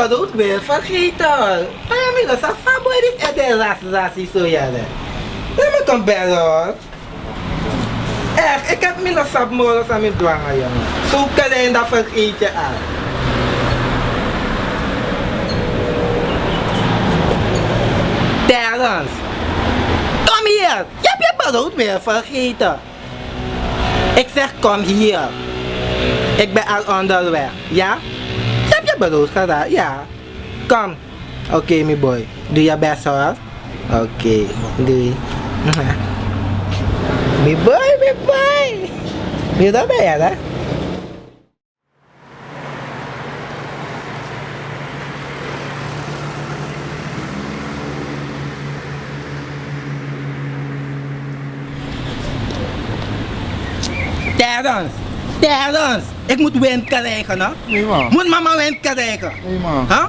bedoeld weer vergeten. Maar ja, maar dat is een boy die is de rassie zo ja. Dat moet kan bellen hoor. Echt, ik heb minder sapmolen aan mijn dwangen jongen. Zo kan je dat vergeet je aan. Terrence, kom hier. Je hebt je bedoeld weer vergeten. Ik zeg kom hier. Ik ben al onderweg, ja? Je hebt je bedoeld gedaan, ja. Kom. Oké, mijn boy. Doe je best hoor. Oké, doei. Mijn boy, mijn boy. Wie dat ben je, hè? Terrence, ik moet wind krijgen, hè? Nee, man. Moet mama wind krijgen? Nee, man. Huh?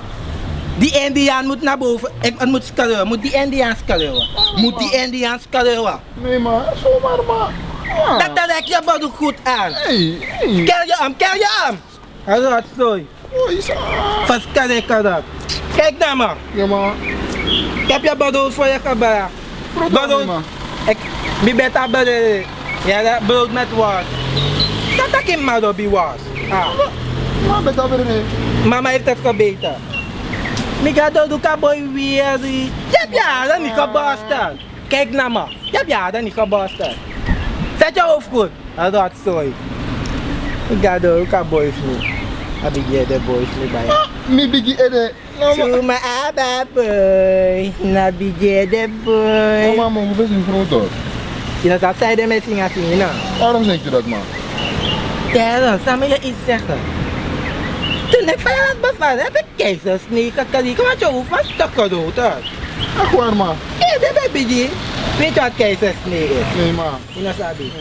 Die Indiaan moet naar boven. Ik moet schreeuwen. Moet die Indiaan schreeuwen? Moet die Indiaan schreeuwen? Nee, man. Zomaar, man. Ja. Dat trek je body goed aan. Hey, hey. Kel je hem. Dat zo. Oh, is Vast kan ik dat. Kijk naar me. Ja, man. Ik heb je brood voor je gebruikt. Brood. Ik ben daar bij. Ja, dat brood met worst. Dat ik in mijn lobby was. Maar ben daar weer in. Mama heeft het gebeten. Ik ga door de boy weer. Je hebt je haren niet gebarsten. Kijk naar me. Je hebt je haren niet gebarsten. Zet je hoofd goed. Dat zo. Ik ga door de boys mee. Heb je de boys mee bij je? Mi bigi ede. Zo maar abba boy. Nabi de boy. Mama, hoe ben je groot hoor? Je dat zei de mensen gaan zien. Waarom zeg je dat, man? Terrence, zal je iets zeggen? Toen ik van je was bevallen, heb ik keizersnee gekeken, want je hoeft maar stukken dood uit. Ach, waar, man? Hé, dat ben je. Weet je wat keizersnee is? Nee, man. Je know sabi.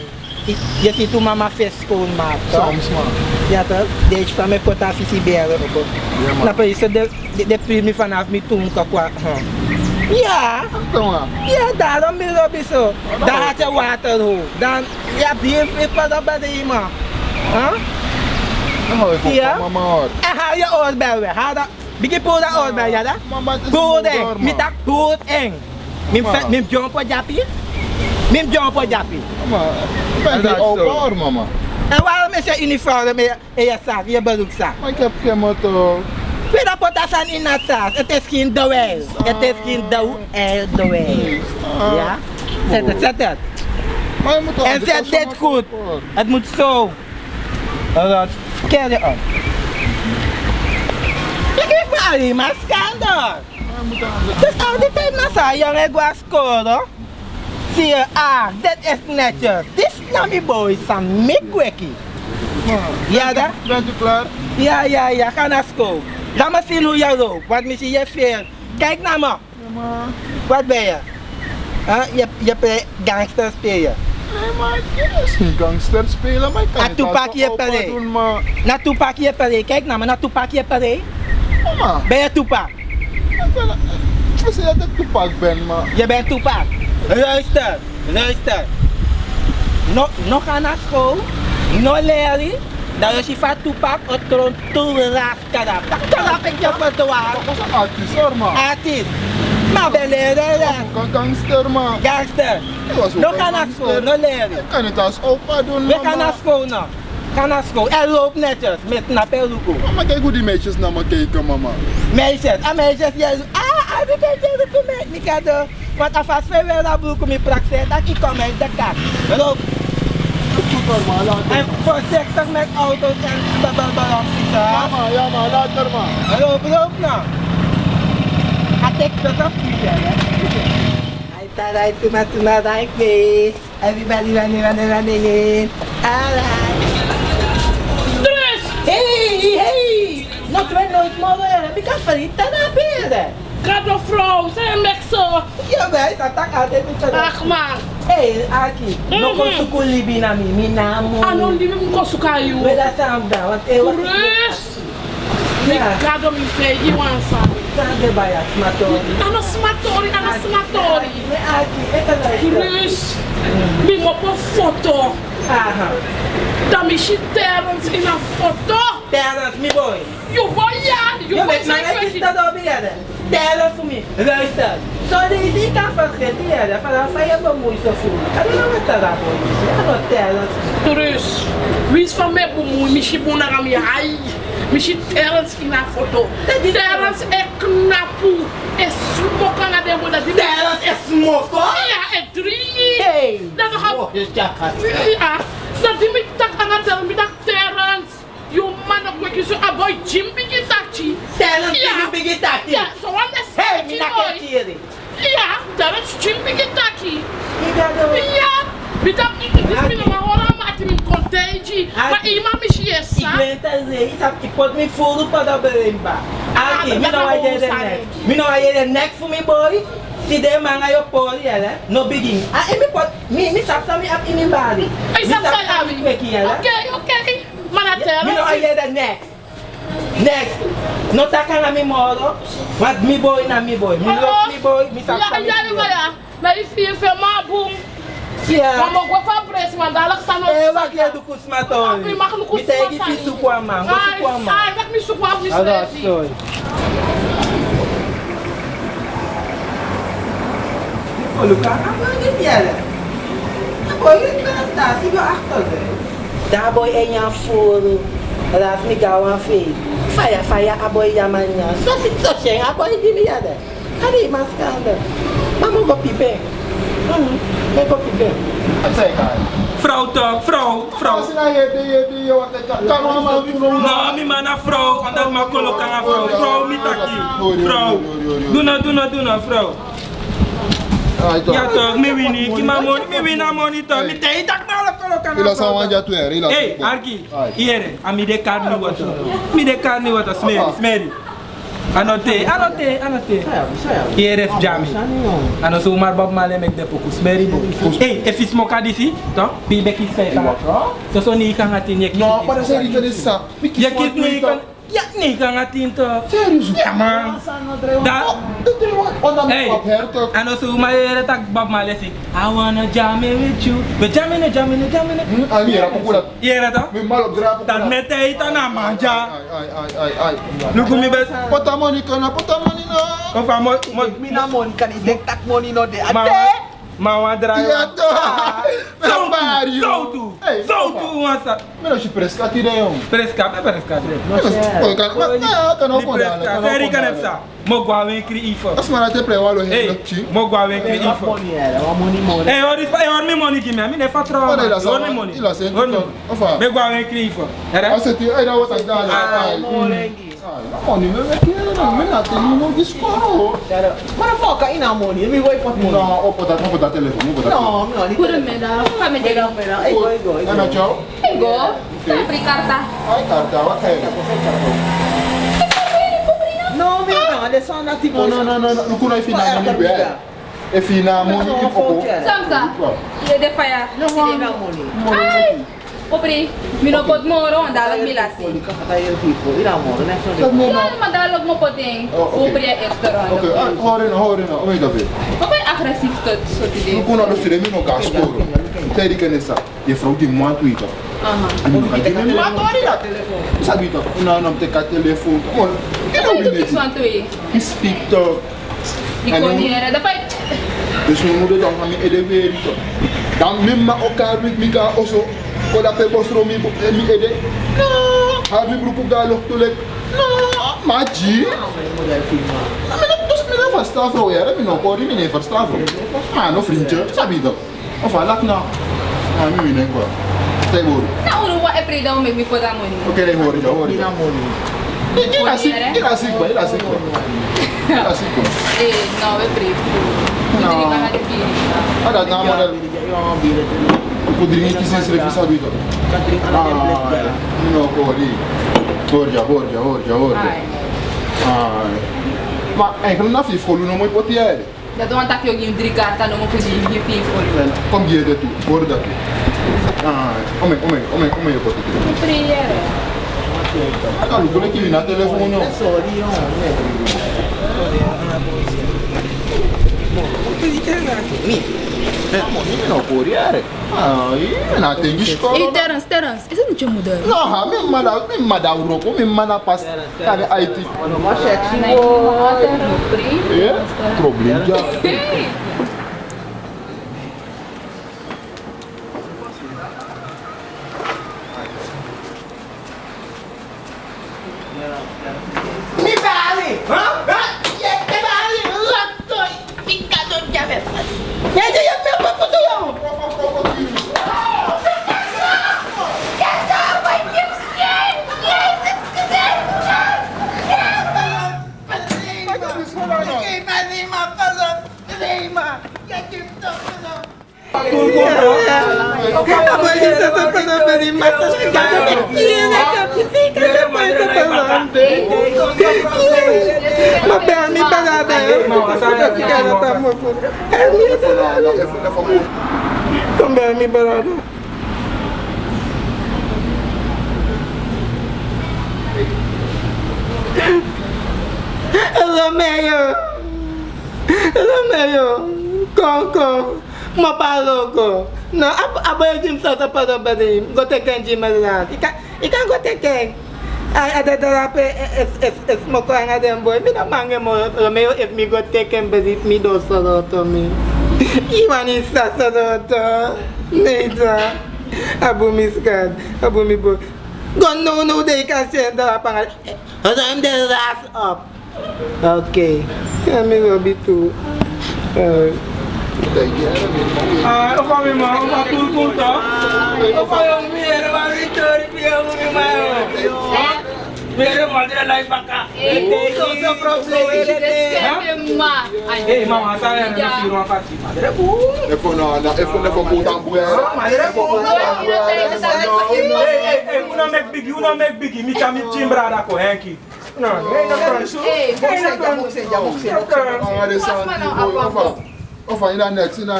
Je ziet hoe mama vis schoonmaakt, toch? Soms, man. Ja toch? Deze van mijn potatie beren ook. Ja, man. Snap je? De premie vanaf mijn toen kakwa. Ja. Kom maar. Ja, daarom ben je zo. Dan had je water hoog. Dan, ja, die heeft wat bij de man. Huh? Dan hou ik Ja? op, mama, hoor. En haal je oorbel weg. Haal dat. Begin voor dat oorbel, ja dat? Mama, het is Goed een eng. moeder, Met man. dat goed eng. Mim jump op jappie. Mim jump op jappie. Mama, ik ben geen opa, hoor, mama. En waarom is je uniform in je zak, je broekzak? Maar ik heb geen motor. Weet dat potas in dat zak? Het is geen douel. Het is geen douel. Ja? Zet het. Maar je moet toch En anders zet als dit mama goed. hoor. Het moet zo. Alright. Kel je op. Je geeft me alleen maar schandal. Maar je moet toch anders. Dus al die tijd naar zijn jongen, ik was scoren. Zie je, dit is netjes. Dit is naar mijn boy, van Mikweki. Ja, dat? Bent u klaar? Ja, ga naar school. Laat me zien hoe je loopt, want misschien je veel. Kijk naar me. Ja, maar. Wat ben je? Je hebt gangster spelen. Nee, maar ik is geen gangster spelen, maar ik kan En het toen als pak je opa pere. doen, maar. Na Tupac je pere, kijk naar me, na Tupac je pere. Mama, Ben je Tupac? ik zeg dat ik Tupac ben, maar. Je bent Tupac. Luister. Nog gaan naar school, no leren. Dan is je van Tupac, het tron toeraaf kadap. Dan heb ik je voor te waar. Dat is een artiest hoor, man. Artiest. Maar ben leren. Een gangster, man. Gangster. Ik was ook Nog een gaan naar gangster. school, no leren. Ik kan het als opa doen, We mama. gaan naar school nou. Ga naar school. En loop netjes met napeluko. Mama, kijk hoe die meisjes naar me kijken, mama. Meisjes, jij ik kan je doen met me kado. Want alvast veel wel dat broek me praktijk, dat ik kom uit de kat. Loop. Super, man, laat En er, man. voorzichtig met auto's en babbelballonfietsen. Ja, man, laat er, man. Loop nou. Ga ik dat afvliegen, hè? Alright, tonight, please. Everybody running. Alright. TRUUS! Hey! Nog twee nooit mogen heb ik al verriet naar binnen. Gaat de vrouw, zijn mek zo. Jawel, dat tak altijd niet zo. Ach man. Hey, Aki, nog een sukulibi na mi naam. Ano die we moeten zoeken. We dat samen daar, want TRUUS! Ik ga door mijn vee, je want samen. Sande bij je smatori. Ano smatori. Nee, Aki, ik kan dat niet. TRUUS! Ik moet op een foto. Aha. Dan is je Terrence in een foto. Terrence, mi boy. Je boy ja, je Je boy weet maar net Luister dan beneden. Tellen voor me. Luister. Zo deze kan vergeten. Vanaf je bemoeite voelen. Kan je nou met dat voor je? Ja, dat tellen. TRUUS. Wie is van mij bemoeid? Misschien moet naar mij hai. Misschien Terrence in een foto. Terrence is knapu. Is smoken naar de moeder. Tellen is smoken? Ja, het drinken. Hey. Dat gaat. Oh, je chakra. Ja. Dat die met tak aan het tellen met dat Terrence. Je man op wat je zo aboy Jim biggie tachi. Tellen is een biggie tachi. Ja, zo aan de Hey, mina kekiri. Ja, Terrence Jim biggie tachi. Ik ga doen. Ja. Bita ik maar horen maar het in contagie. Maar iemand misschien is Ik ben te zeggen, ik pot me voor op dat berimba. Aki, mi no aye de nek. Mi no aye de nek voor me boy. Si de manga yo pori ya, no begin. Ah, mi pot, mi sap sa mi ap in body. Ay, sap sa yawi. Okay. Manatero. Mi no aye de nek. Next, no taka na mi moro. Wat mi boy na mi boy. Mi love mi boy, mi sap sa mi. Ja. Maar if je veel maar boom. Yeah. Maar mo gwa fa press man dalak sa no. Wak je do kusmaton. Mi mak lu Mi tegi fi sukwa man, go sukwa man. Ay, mak mi sukwa fi Ada stress. story. Oh, Luca, apa ni dia lah? Boy, kelas dah, si dia aktor ke? Dah boy yang furu. Ras ni kawan fe. Faya aboy yamannya. So sing aboy di dia dah. Hari mas kanda. Mama go pipe. Ik go pipe. Zeg hij. Vrouw toch, vrouw. Als je nou je wat ik kan allemaal doen. No, mi mana vrouw, omdat ma kolokan a vrouw. Vrouw, mi taki. Vrouw. Doe na, vrouw. Ja toch, mi wini, ki ma money, mi wina money toch. Mi tei tak ma kolokan a Ila sa vrouw. wanja tu er, ila. Hey, Arki, iere, ami de karni water. Mi de karni water, smeri. Anote. Iere jami. Ano so mar Bob Marley mek de poku smeri bo. Hey, if is moka disi, toch? Bi beki fei. So ni kan atin ye. No, para ser que dessa. Ye kis ni kan. Ya ni kan atin toch. Sério? Ja man. Da. Hey, ano so ma iere tak Bob Marley si. I wanna jam with you. Be jam in. Ali era popular. Iere toch? Me malo grabo. Dan mete ita na manja. Ai. Luku mi be. Pota money na. Of mo Mina money kan ik denk tak money no de ma wa dra. Ja toch. Somebody. So tu wasa. Meno si preska ti de yon. Preska. Oh, kan ook Seri kan epsa. Mo gwa wen kri ifo. As maar te play walo Hey, he chi. mo gwa wen kri ifo. money era, money. Hey, or mi money give me. Mi ne fatra. Oh, nee, dat is Or wel- mi money. dat is wel- Or mi. Enfin. Me gwa wen kri ifo. Era? As ti ai da wata dale. Money me me na me na te no discoro. Maar foca ina money, mi voi pot money. No, op dat telefoon, op dat. No, niet. Goedemiddag, kami Mega din. mega. Go. Ana ciao. Ego, siyempre karta. Ai carta, wat hij. No, mega, de son na tipo. No. Lu kuna fina money be. E fina money in poco. Samsa, ile de faya. Mega money. Ay, opri, minopod mo ro, andalag milasi. Ka katayo tipo, ina mo, na so de. Yan, madalag mo po din. Oh, okay. Opri ang restaurant. Okay, horen. Oi David. Kapag aggressive to so Lu today. kuna lo stile mino gaskoro. Tedi kenesa. Je vrouw die man tweeta. Aha. Ano ka din ma tori la telefoon. Sabi to, na te ka telefoon. Mon. Ano ito this one to eh? Speak to. Ikaw niya, dapat Dus we moeten dan gaan edeweren. Dan mimma elkaar met mika oso. Koda pe bosro mi ede. No. Har mi grupo galo tulek. No. Maji. Dus me na vasta vrouw ja, mi no podi mi ne vasta vrouw. Ah, no vriendje, sabi to. Of alak na. Ah, mi ne kwa. Tay bor. nauro wa epri daw may po daw mo ni. Okay, le hori, hori. Ina money. Ila sik ba. Eh, no, epri. Hindi ka na dipili. Ada nama dal. Yung bilet. Podrini ki se srefi sabi to. Katring ana template. No podi. Horja. Ay. Ai. Ma enkel na fi folu no moi potiere. Dato ang takyo yung diri karta no mo pwede yung people. Kom je de tu, borda tu. Ai, ome yo poti. Epri yere. Aka lu gole ki na telefono. Sorry yung. Mi. Ik nou voor jaren. Ik ben aan het denken. Hey, Terence, is het niet je moeder? Nou, mijn madam roko, mijn man pas kan de IT. Maar sexy Nee, boy. Terence. Ja, probleem ja. Hey! Mi bali! Je bali! Lato! Fica do diabo! Ja, je bent wat voor jou! Kom bij me, brother. Romeo, kom, mapalogo. No, aboy jim sa para bari. Go teken jim malat. Ikan go teken. Ada darape es moko anga dem boy. Mi na mange mo Romeo if mi go teken bari mi do soroto mi. Iwani sa soroto. Neita. Abu miskad, abu mi boy. Go no they can send darapangal. I'm the last up. Okay. Kami Robbie too. Opa mi ma, opa cool to. Opa yung mira ba Victory piya mo mi ma. Mira mo dira live baka. Ito problem. Eh mama, saya na siro ang pati. Madre po. Even na putang buhay. Madre po. Una make big, mi chami chimbrada ko Henki. No, Hey, Ofa, in the next. No,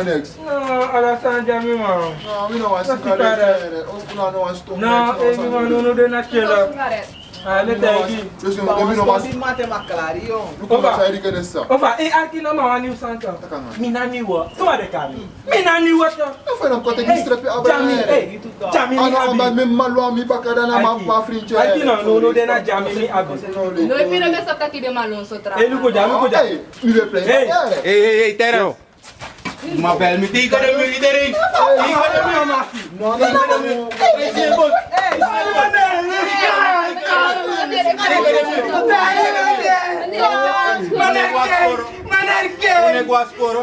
understand Jami ma. No, we don't want to see that. We don't want to No, no, they're not killer. Let's take it. Listen, Mas we don't want pode matar maclari, ó. to say it again, sir. Opa, aqui não é new Santa. Mina niwa. Tu ada kami. Mina niwa to. Eu fui na conta que strap a Jami, Jami mi ano ba abi. me malwa mi bakada na ma fringe. Aqui não, they're not Jami mi abi. No é pira que só tá aqui de malon so tra. Ele go Jami. We will play. Hey, Terence. Ma bel mi dico de mi iedereen. Dico de mi mafie. No. Wanneer was scoren?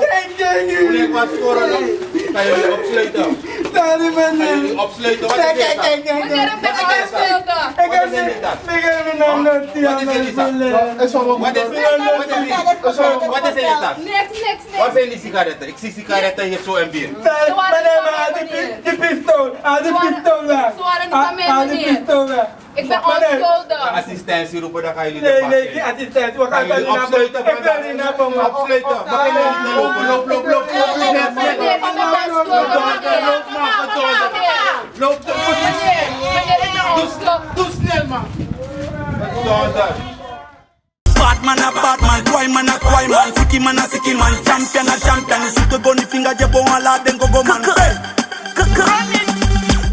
Kan jullie opsluiten? Kan jullie opsluiten? Wat is dit dan? Wat is dit dan? Wat zijn die sigaretten? Ik zie sigaretten hier zo en bier. De pistool daar. Ik ben onschuldig. Assistentie roepen, dan gaan jullie Nee, de die assistent. We gaan jullie opsluiten. Ik wil niet naar boven. Opsluiten. Loop. Loop. Doe snel, man. Batman a Batman, Quayman a Quayman, Siki man a Siki man, champion a champion. Shoot the gun, finger jab on a lad, then go man.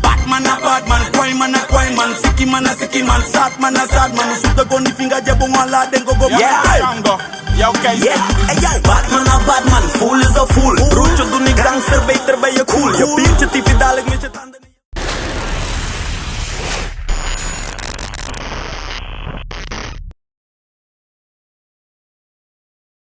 Batman a Batman, Quayman a Quayman, Siki man a Siki man, sad man. Shoot the gun, finger jab on a lad, then go man. Yo, guys. Yeah, Batman a Batman, fool is a